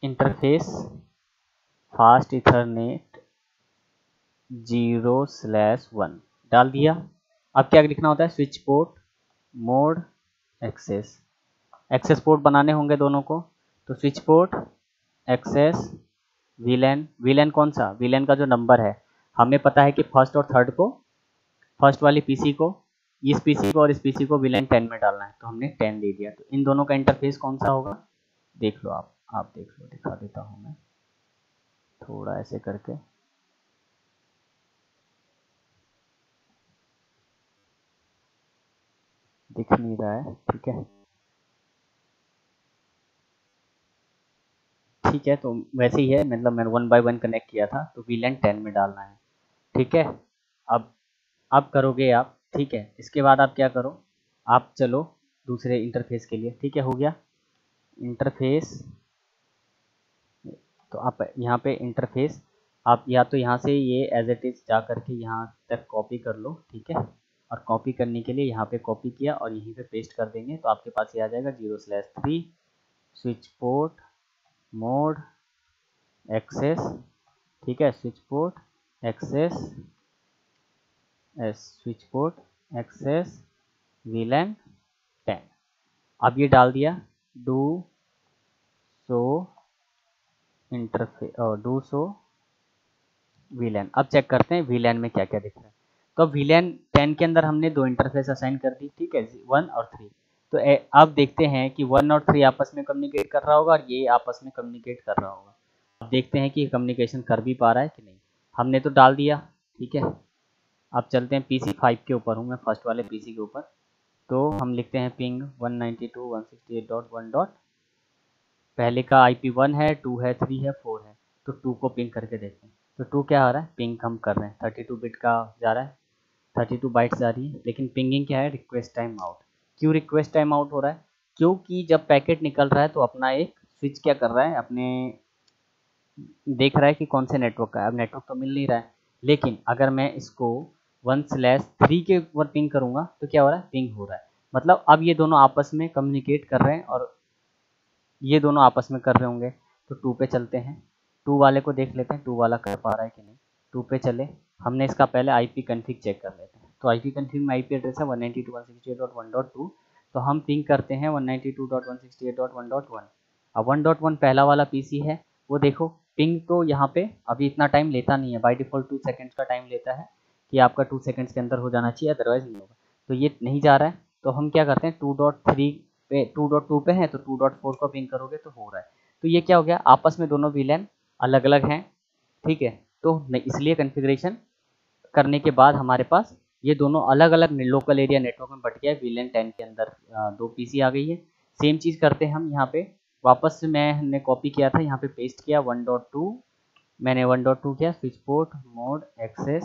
इंटरफेस फास्ट इथरनेट 0/1 डाल दिया। अब क्या लिखना होता है, switch port mode access port बनाने होंगे दोनों को। तो स्विच पोर्ट एक्सेस VLAN कौन सा, VLAN का जो नंबर है, हमें पता है कि फर्स्ट और थर्ड को, फर्स्ट वाली PC को, इस PC को और इस PC को VLAN 10 में डालना है, तो हमने 10 दे दिया। तो इन दोनों का इंटरफेस कौन सा होगा, देख लो आप, आप देख लो, दिखा देता हूँ मैं थोड़ा ऐसे करके। दिख नहीं रहा है, ठीक है ठीक है। तो वैसे ही है, मतलब मैंने 1 बाय 1 कनेक्ट किया था, तो VLAN 10 में डालना है, ठीक है। अब अब करोगे आप, ठीक है। इसके बाद आप क्या करो, आप चलो दूसरे इंटरफेस के लिए, ठीक है। हो गया इंटरफेस, तो आप यहाँ पे इंटरफेस, आप या तो यहाँ से ये एज इट इज़ जा करके यहाँ तक कॉपी कर लो, ठीक है। और कॉपी करने के लिए यहाँ पे कॉपी किया और यहीं पे पेस्ट कर देंगे, तो आपके पास ये आ जाएगा 0/3 स्विच पोर्ट मोड एक्सेस, ठीक है। Switch port access switch port access VLAN 10। अब ये डाल दिया, डू सो इंटरफेस और डू सो VLAN। अब चेक करते हैं VLAN में क्या क्या दिख रहा है। तो VLAN 10 के अंदर हमने दो इंटरफेस असाइन कर दी, ठीक है, 1 और 3। तो अब देखते हैं कि 1 और 3 आपस में कम्युनिकेट कर रहा होगा और ये आपस में कम्युनिकेट कर रहा होगा। अब देखते हैं कि कम्युनिकेशन कर भी पा रहा है कि नहीं। हमने तो डाल दिया, ठीक है। अब चलते हैं PC 5 के ऊपर हूँ मैं, फर्स्ट वाले PC के ऊपर। तो हम लिखते हैं पिंग 192.168.1. पहले का IP 1 है, 2 है, 3 है, 4 है। तो 2 को पिंग करके देखते हैं। तो 2 क्या आ रहा है, पिंग हम कर रहे हैं, 32 बिट का जा रहा है, 32 बाइट्स जा रही है। लेकिन पिंगिंग क्या है, रिक्वेस्ट टाइम आउट। क्यों रिक्वेस्ट टाइम आउट हो रहा है, क्योंकि जब पैकेट निकल रहा है तो अपना एक स्विच क्या कर रहा है, अपने देख रहा है कि कौन से नेटवर्क का है। अब नेटवर्क तो मिल नहीं रहा है, लेकिन अगर मैं इसको 1/3 के ऊपर पिंग करूंगा तो क्या हो रहा है, पिंग हो रहा है। मतलब अब ये दोनों आपस में कम्युनिकेट कर रहे हैं और ये दोनों आपस में कर रहे होंगे। तो 2 पे चलते हैं, 2 वाले को देख लेते हैं 2 वाला कर पा रहा है कि नहीं। 2 पे चले, हमने इसका पहले IP कन्फिग चेक कर लेते हैं। तो IP कन्फिग में IP एड्रेस है 192.168.1.2। तो हम पिंग करते हैं 192.168.1.1। अब 1.1 पहला वाला PC है, वो देखो पिंग तो यहाँ पे अभी इतना टाइम लेता नहीं है, बाय डिफ़ॉल्ट 2 सेकंड्स का टाइम लेता है कि आपका 2 सेकंड्स के अंदर हो जाना चाहिए, अदरवाइज नहीं होगा। तो ये नहीं जा रहा है, तो हम क्या करते हैं 2.3 पे 2.2 पे है, तो 2.4 को पिंग करोगे तो हो रहा है। तो ये क्या हो गया, आपस में दोनों VLAN अलग अलग हैं, ठीक है। तो इसलिए कॉन्फ़िगरेशन करने के बाद हमारे पास ये दोनों अलग अलग लोकल एरिया नेटवर्क में बट गया है। VLAN 10 के अंदर 2 PC आ गई है। सेम चीज़ करते हैं हम यहाँ पे, वापस से मैंने कॉपी किया था, यहाँ पे पेस्ट किया 1.2, मैंने 1.2 किया, switch port mode access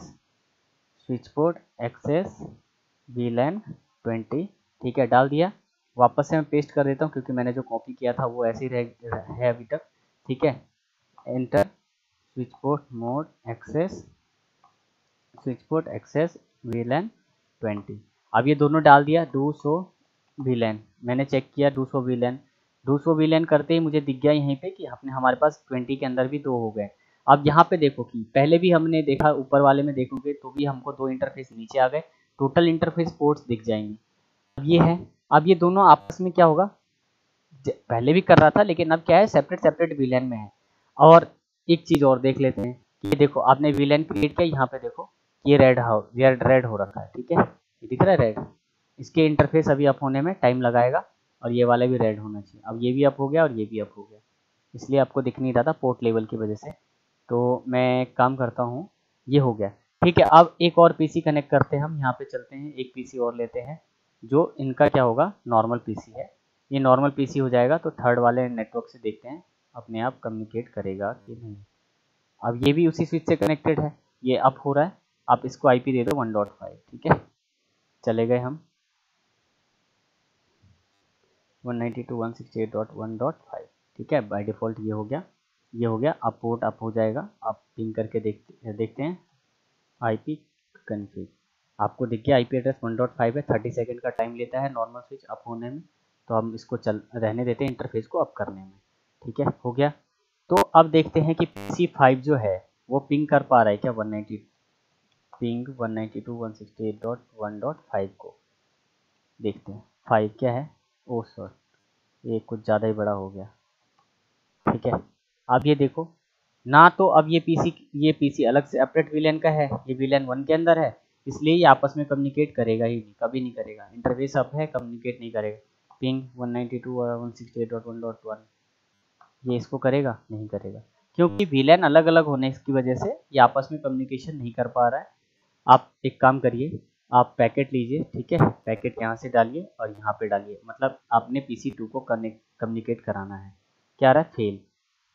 switch port access VLAN 20, ठीक है, डाल दिया। वापस से मैं पेस्ट कर देता हूँ क्योंकि मैंने जो कॉपी किया था वो ऐसे ही है अभी तक, ठीक है। Enter, switch port mode access switch port access VLAN 20। अब ये दोनों डाल दिया, 200 VLAN। मैंने चेक किया 200 VLAN, 200 VLAN करते ही मुझे दिख गया यहीं पे कि अपने हमारे पास 20 के अंदर भी 2 हो गए। अब यहाँ पे देखो कि पहले भी हमने देखा, ऊपर वाले में देखोगे तो भी हमको 2 इंटरफेस नीचे आ गए, टोटल इंटरफेस पोर्ट्स दिख जाएंगे। अब ये है, अब ये दोनों आपस में क्या होगा, पहले भी कर रहा था लेकिन अब क्या है, सेपरेट सेपरेट VLAN में है। और एक चीज़ और देख लेते हैं, ये देखो आपने VLAN क्रिएट किया, यहाँ पे देखो ये रेड हो रखा है, ठीक है, ये दिख रहा है रेड। इसके इंटरफेस अभी अप होने में टाइम लगाएगा और ये वाला भी रेड होना चाहिए। अब ये भी अप हो गया और ये भी अप हो गया, इसलिए आपको दिख नहीं रहा था पोर्ट लेवल की वजह से। तो मैं एक काम करता हूँ, ये हो गया, ठीक है। अब एक और PC कनेक्ट करते हैं हम, यहाँ पे चलते हैं, एक PC और लेते हैं जो इनका क्या होगा, नॉर्मल PC है। ये नॉर्मल PC हो जाएगा तो थर्ड वाले नेटवर्क से देखते हैं अपने आप कम्युनिकेट करेगा कि नहीं। अब ये भी उसी स्विच से कनेक्टेड है, ये अप हो रहा है। आप इसको IP दे दो 1.5, ठीक है। चले गए हम 192.168.1.5, ठीक है। बाय डिफ़ॉल्ट ये हो गया, ये हो गया। अब पोर्ट अप हो जाएगा, आप पिंग करके देखते हैं IP कन्फिग, आपको दिख गया IP एड्रेस 1.5 है, 30 सेकंड का टाइम लेता है नॉर्मल स्विच अप होने में। तो हम इसको चल रहने देते हैं इंटरफेस को अप करने में, ठीक है, हो गया। तो अब देखते हैं कि PC 5 जो है वो पिंग कर पा रहा है क्या, 190 पिंग 192.168.1.5 को देखते हैं। 5 क्या है, ओ सॉरी ये कुछ ज़्यादा ही बड़ा हो गया, ठीक है। अब ये देखो ना, तो अब ये PC अलग से सेपरेट VLAN का है, ये VLAN 1 के अंदर है, इसलिए ये आपस में कम्युनिकेट करेगा ही नहीं, कभी नहीं करेगा। इंटरफेस अप है, कम्युनिकेट नहीं करेगा। पिंग 192.168.1.1, ये इसको करेगा? नहीं करेगा, क्योंकि वीलैन अलग अलग होने की वजह से ये आपस में कम्युनिकेशन नहीं कर पा रहा है। आप एक काम करिए, आप पैकेट लीजिए, ठीक है, पैकेट यहाँ से डालिए और यहाँ पे डालिए, मतलब आपने PC2 को कम्युनिकेट कराना है। क्या रहा है? फेल।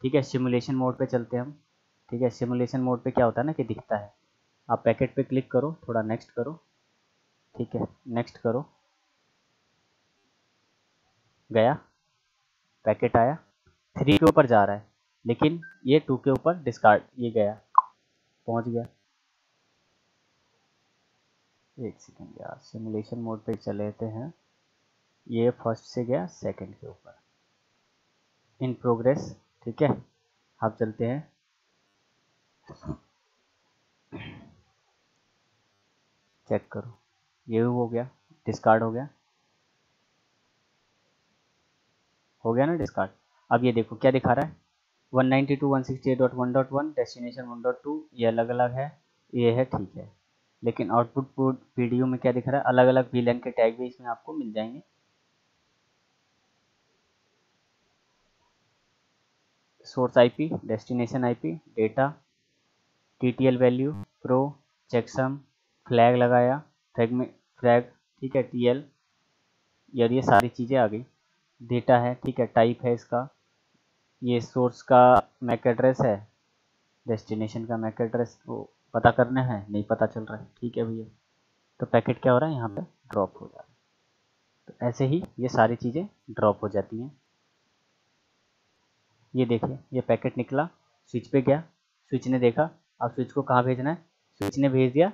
ठीक है, सिमुलेशन मोड पे चलते हैं हम। ठीक है, सिमुलेशन मोड पे क्या होता है ना कि दिखता है, आप पैकेट पे क्लिक करो, थोड़ा नेक्स्ट करो, ठीक है, नेक्स्ट करो, गया, पैकेट आया, 3 के ऊपर जा रहा है, लेकिन ये 2 के ऊपर डिस्कार्ड, ये गया, पहुंच गया। एक सेकेंड यार, सिमुलेशन मोड पे चले जाते हैं, ये फर्स्ट से गया सेकंड के ऊपर, इन प्रोग्रेस। ठीक है, आप चलते हैं, चेक करो, ये हो गया, डिस्कार्ड हो गया ना डिस्कार्ड। अब ये देखो क्या दिखा रहा है, 192.168.1.1 डेस्टिनेशन 1.2, ये अलग अलग है, ये है, ठीक है। लेकिन आउटपुट वीडियो में क्या दिख रहा है, अलग अलग वीलैन के टैग भी इसमें आपको मिल जाएंगे। Source IP, destination IP, data, TTL value, pro, checksum, flag लगाया, फ्लैग, ठीक है, TL, यार ये सारी चीज़ें आ गई। डेटा है, ठीक है, टाइप है इसका, ये सोर्स का मैक एड्रेस है, डेस्टिनेशन का मैक एड्रेस वो पता करना है, नहीं पता चल रहा है, ठीक है भैया। तो पैकेट क्या हो रहा है, यहाँ पे ड्रॉप हो जा रहा है। तो ऐसे ही ये सारी चीज़ें ड्रॉप हो जाती हैं। ये देखिए, ये पैकेट निकला, स्विच पे गया, स्विच ने देखा, अब स्विच को कहाँ भेजना है, स्विच ने भेज दिया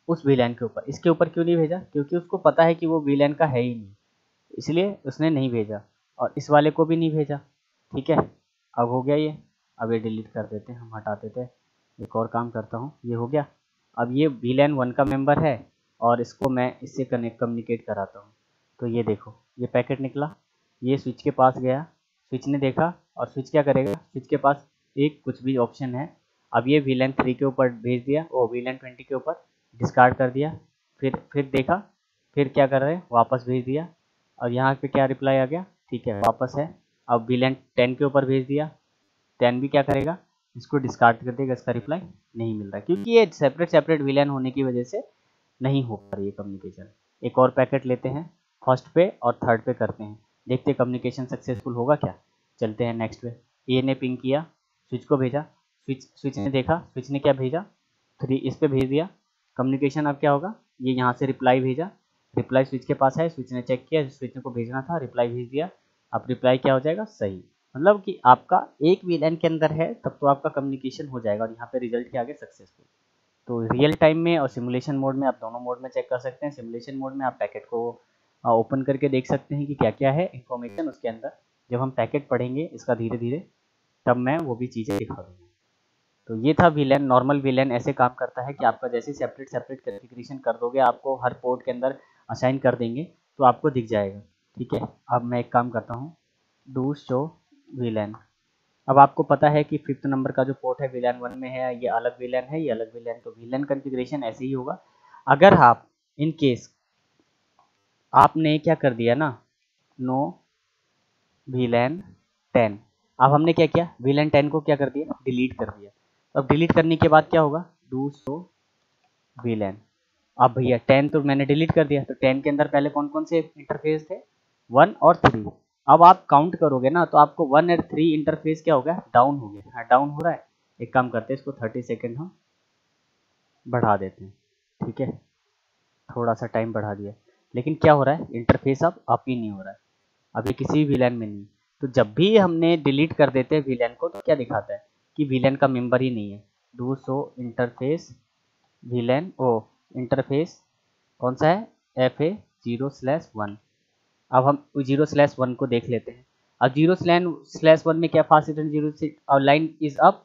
उस वीलैन के ऊपर। इसके ऊपर क्यों नहीं भेजा? क्योंकि उसको पता है कि वो वीलैन का है ही नहीं, इसलिए उसने नहीं भेजा, और इस वाले को भी नहीं भेजा। ठीक है, अब हो गया ये। अब ये डिलीट कर देते हैं, हम हटा देते हैं। एक और काम करता हूँ, ये हो गया। अब ये वीलैन 1 का मेंबर है और इसको मैं इससे कम्युनिकेट कराता हूँ। तो ये देखो, ये पैकेट निकला, ये स्विच के पास गया, स्विच ने देखा, और स्विच क्या करेगा, स्विच के पास एक कुछ भी ऑप्शन है। अब ये वीलैन 3 के ऊपर भेज दिया, वो वीलैन 20 के ऊपर डिस्कार्ड कर दिया, फिर देखा, फिर क्या कर रहे हैं, वापस भेज दिया, और यहाँ पे क्या रिप्लाई आ गया, ठीक है, वापस है। अब वीलैन 10 के ऊपर भेज दिया, 10 भी क्या करेगा, इसको डिस्कार्ड कर देगा, इसका रिप्लाई नहीं मिल रहा, क्योंकि ये सेपरेट सेपरेट विलेन होने की वजह से नहीं हो पा रही है कम्युनिकेशन। एक और पैकेट लेते हैं, फर्स्ट पे और थर्ड पे करते हैं, देखते हैं कम्युनिकेशन सक्सेसफुल होगा क्या। चलते हैं नेक्स्ट पे। ए ने पिंग किया, स्विच को भेजा, स्विच ने देखा, स्विच ने क्या भेजा, 3 इस पे भेज दिया, कम्युनिकेशन अब क्या होगा, ये यहाँ से रिप्लाई भेजा, रिप्लाई स्विच के पास है, स्विच ने चेक किया, स्विच को भेजना था, रिप्लाई भेज दिया। अब रिप्लाई क्या हो जाएगा, सही, मतलब कि आपका एक वीलैन के अंदर है तब तो आपका कम्युनिकेशन हो जाएगा, और यहाँ पे रिजल्ट के आगे सक्सेसफुल। तो रियल टाइम में और सिमुलेशन मोड में, आप दोनों मोड में चेक कर सकते हैं। सिमुलेशन मोड में आप पैकेट को ओपन करके देख सकते हैं कि क्या क्या है इन्फॉर्मेशन उसके अंदर। जब हम पैकेट पढ़ेंगे इसका धीरे धीरे, तब मैं वो भी चीज़ें दिखा दूँगा। तो ये था वीलैन। नॉर्मल वीलैन ऐसे काम करता है कि आपका जैसे सेपरेट सेपरेट कॉन्फ़िगरेशन कर दोगे, आपको हर पोर्ट के अंदर असाइन कर देंगे तो आपको दिख जाएगा। ठीक है, अब मैं एक काम करता हूँ, डू शो वीलैन। अब आपको पता है कि 5th नंबर का जो पोर्ट है वीलैन 1 में है, ये अलग वीलैन है, ये अलग वीलैन। तो वीलैन कॉन्फ़िगरेशन ऐसे ही होगा। अगर आप इन केस आपने क्या कर दिया ना, नो वीलैन 10, अब हमने क्या किया, वीलैन 10 को क्या कर दिया, डिलीट कर दिया। अब डिलीट करने के बाद क्या होगा, डू शो वीलैन। अब भैया 10 तो मैंने डिलीट कर दिया, तो 10 के अंदर पहले कौन कौन से इंटरफेस थे, 1 और 3। अब आप काउंट करोगे ना तो आपको 1 और 3 इंटरफेस क्या हो गया, डाउन हो गया। हाँ, डाउन हो रहा है। एक काम करते हैं, इसको 30 सेकेंड हम बढ़ा देते हैं। ठीक है, थोड़ा सा टाइम बढ़ा दिया, लेकिन क्या हो रहा है, इंटरफेस अब अप ही नहीं हो रहा है, अभी किसी वीलैन में नहीं। तो जब भी हमने डिलीट कर देते हैं वीलैन को, तो क्या दिखाता है कि वीलैन का मेंबर ही नहीं है। डू शो इंटरफेस वीलैन, ओ इंटरफेस कौन सा है, FA0/1। अब हम 0/1 को देख लेते हैं। अब 0/1 में क्या फास्ट रिटर्न 0 से line is up,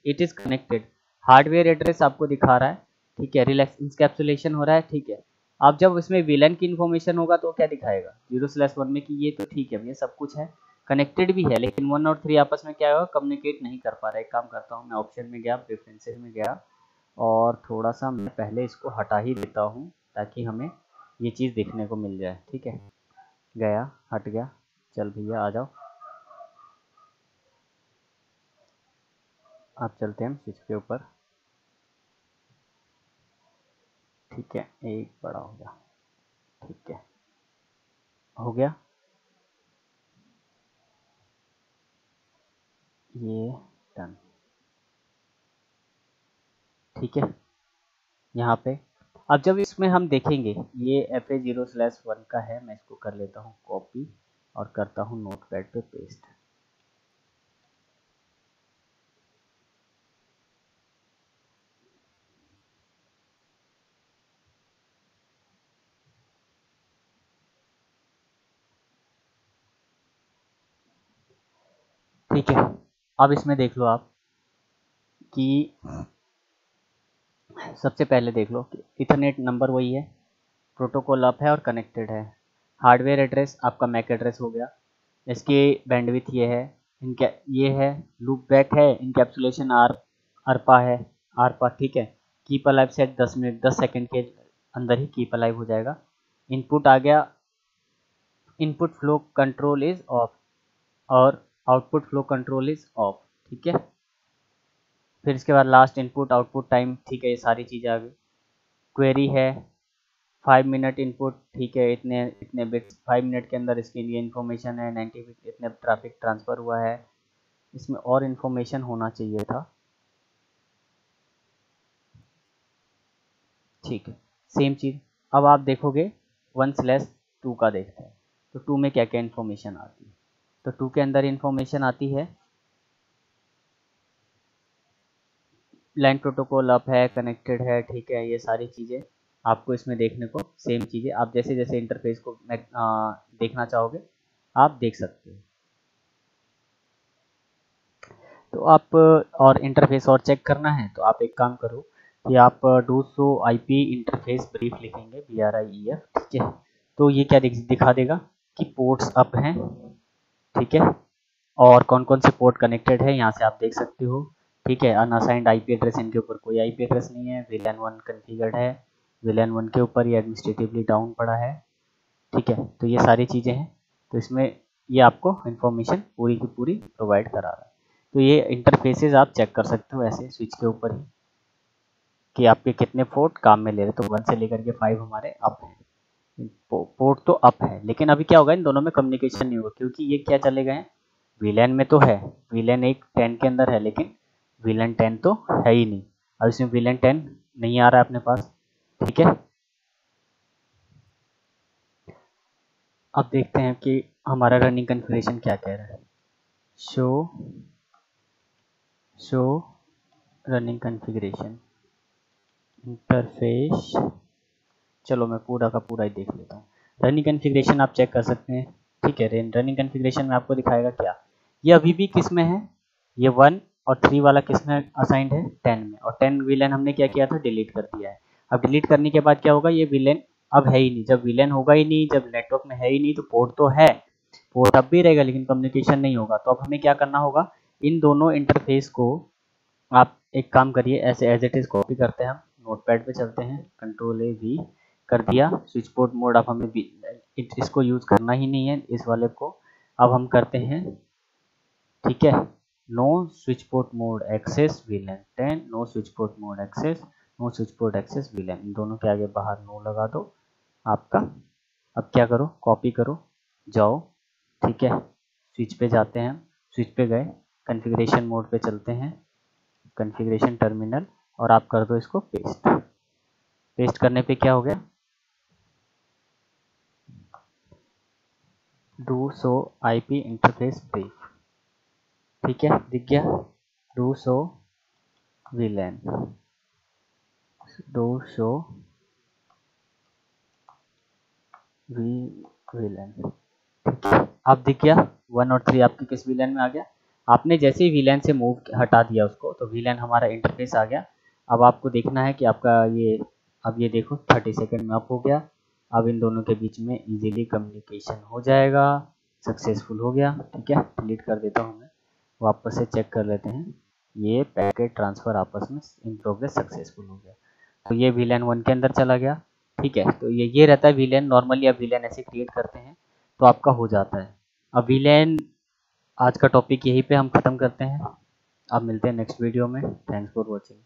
it is connected, hardware address आपको दिखा रहा है। ठीक है, रिलैक्स इंस्कैप्सुलेशन हो रहा है। ठीक है, अब जब इसमें विलन की इन्फॉर्मेशन होगा तो क्या दिखाएगा 0/1 में कि ये तो ठीक है, ये सब कुछ है, कनेक्टेड भी है, लेकिन 1 और 3 आपस में क्या होगा, कम्युनिकेट नहीं कर पा रहा है। एक काम करता हूँ, मैं ऑप्शन में गया, प्रेफरेंसेस में गया, और थोड़ा सा मैं पहले इसको हटा ही देता हूँ ताकि हमें ये चीज़ देखने को मिल जाए। ठीक है, गया, हट गया, चल भैया आ जाओ। आप चलते हैं स्विच के ऊपर। ठीक है, एक बड़ा हो गया। ठीक है, हो गया ये, डन। ठीक है, यहाँ पे अब जब इसमें हम देखेंगे ये FA0/1 का है, मैं इसको कर लेता हूँ कॉपी और करता हूँ नोटपैड पे पेस्ट। ठीक है, अब इसमें देख लो आप कि सबसे पहले देख लो कि इथरनेट नंबर वही है, प्रोटोकॉल अप है और कनेक्टेड है। हार्डवेयर एड्रेस आपका मैक एड्रेस हो गया। इसकी बैंडविड्थ ये है, इनके ये है, लूप बैक है, इनकैप्सुलेशन आरपा है, आरपा। ठीक है, keep alive set 10 minute 10 second के अंदर ही कीप अलाइव हो जाएगा। इनपुट आ गया, input flow control is off और output flow control is off. ठीक है, फिर इसके बाद लास्ट इनपुट आउटपुट टाइम। ठीक है, ये सारी चीज़ें आ गई। क्वेरी है 5 मिनट इनपुट। ठीक है, इतने इतने बिट्स 5 मिनट के अंदर इसके लिए इन्फॉर्मेशन है, 90 बिट इतने ट्रैफिक ट्रांसफ़र हुआ है। इसमें और इन्फॉर्मेशन होना चाहिए था। ठीक है, सेम चीज़। अब आप देखोगे 1/2 का देखते हैं, तो 2 में क्या क्या इन्फॉर्मेशन आती है। तो 2 के अंदर इन्फॉर्मेशन आती है, लाइन प्रोटोकॉल अप है, कनेक्टेड है। ठीक है, ये सारी चीज़ें आपको इसमें देखने को सेम चीज़ें, आप जैसे जैसे इंटरफेस को देखना चाहोगे आप देख सकते हो। तो आप और इंटरफेस और चेक करना है तो आप एक काम करो कि आप do so IP interface brief लिखेंगे, BRIEF। ठीक है, तो ये क्या दिखा देगा कि पोर्ट्स अप हैं। ठीक है, और कौन कौन से पोर्ट कनेक्टेड है यहाँ से आप देख सकते हो। ठीक है, अनअसाइंड IP एड्रेस, इनके ऊपर कोई IP एड्रेस नहीं है। VLAN 1 कन्फिगर्ड है, VLAN 1 के ऊपर ये एडमिनिस्ट्रेटिवली डाउन पड़ा है। ठीक है, तो ये सारी चीज़ें हैं। तो इसमें ये आपको इन्फॉर्मेशन पूरी की पूरी प्रोवाइड करा रहा है। तो ये इंटरफेसेस आप चेक कर सकते हो ऐसे स्विच के ऊपर ही कि आपके कितने पोर्ट काम में ले रहे। तो 1 से लेकर के 5 हमारे अप हैं, पोर्ट तो अप है। लेकिन अभी क्या होगा, इन दोनों में कम्युनिकेशन नहीं होगा क्योंकि ये क्या चले गए हैं, VLAN में तो है, VLAN 1 10 के अंदर है, लेकिन VLAN 10 तो है ही नहीं। अब इसमें VLAN 10 नहीं आ रहा है अपने पास। ठीक है, अब देखते हैं कि हमारा रनिंग कॉन्फ़िगरेशन क्या कह रहा है। Show running configuration interface. चलो मैं पूरा का पूरा ही देख लेता हूँ। रनिंग कॉन्फ़िगरेशन आप चेक कर सकते हैं। ठीक है, रनिंग कॉन्फ़िगरेशन में आपको दिखाएगा क्या, ये अभी भी किस में है, ये 1 और 3 वाला किस में असाइंड है, 10 में। और 10 VLAN हमने क्या किया था, डिलीट कर दिया है। अब डिलीट करने के बाद क्या होगा, ये VLAN अब है ही नहीं। जब VLAN होगा ही नहीं, जब नेटवर्क में है ही नहीं, तो पोर्ट तो है, पोर्ट अब भी रहेगा लेकिन कम्युनिकेशन नहीं होगा। तो अब हमें क्या करना होगा, इन दोनों इंटरफेस को आप एक काम करिए, ऐसे एज इट इज़ कॉपी करते हैं। हम नोटपैड पे चलते हैं, Ctrl+A+V कर दिया। स्विच पोर्ट मोड अब हमें इसको यूज़ करना ही नहीं है, इस वाले को। अब हम करते हैं, ठीक है, no switch port mode access VLAN 10, no switch port mode access, no switch port access VLAN। इन दोनों के आगे बाहर नो लगा दो आपका। अब क्या करो, कॉपी करो, जाओ। ठीक है, स्विच पे जाते हैं, स्विच पे गए, कॉन्फ़िगरेशन मोड पे चलते हैं, कॉन्फ़िगरेशन टर्मिनल, और आप कर दो इसको पेस्ट। पेस्ट करने पे क्या हो गया, do so IP interface brief. ठीक है, दिख गया, do show VLAN, do show VLAN। ठीक है, अब दिख गया 1 और 3 आपके किस VLAN में आ गया। आपने जैसे ही VLAN से मूव हटा दिया उसको, तो VLAN हमारा इंटरफेस आ गया। अब आपको देखना है कि आपका ये, अब ये देखो 30 सेकेंड में अप हो गया। अब इन दोनों के बीच में इजीली कम्युनिकेशन हो जाएगा, सक्सेसफुल हो गया। ठीक है, डिलीट कर देता हूँ मैं, वापस से चेक कर लेते हैं। ये पैकेट ट्रांसफ़र आपस में इन प्रोग्रेस सक्सेसफुल हो गया। तो ये VLAN 1 के अंदर चला गया। ठीक है, तो ये रहता है VLAN। नॉर्मली आप VLAN ऐसे क्रिएट करते हैं तो आपका हो जाता है। अब VLAN आज का टॉपिक यहीं पे हम ख़त्म करते हैं। अब मिलते हैं नेक्स्ट वीडियो में। Thanks for watching.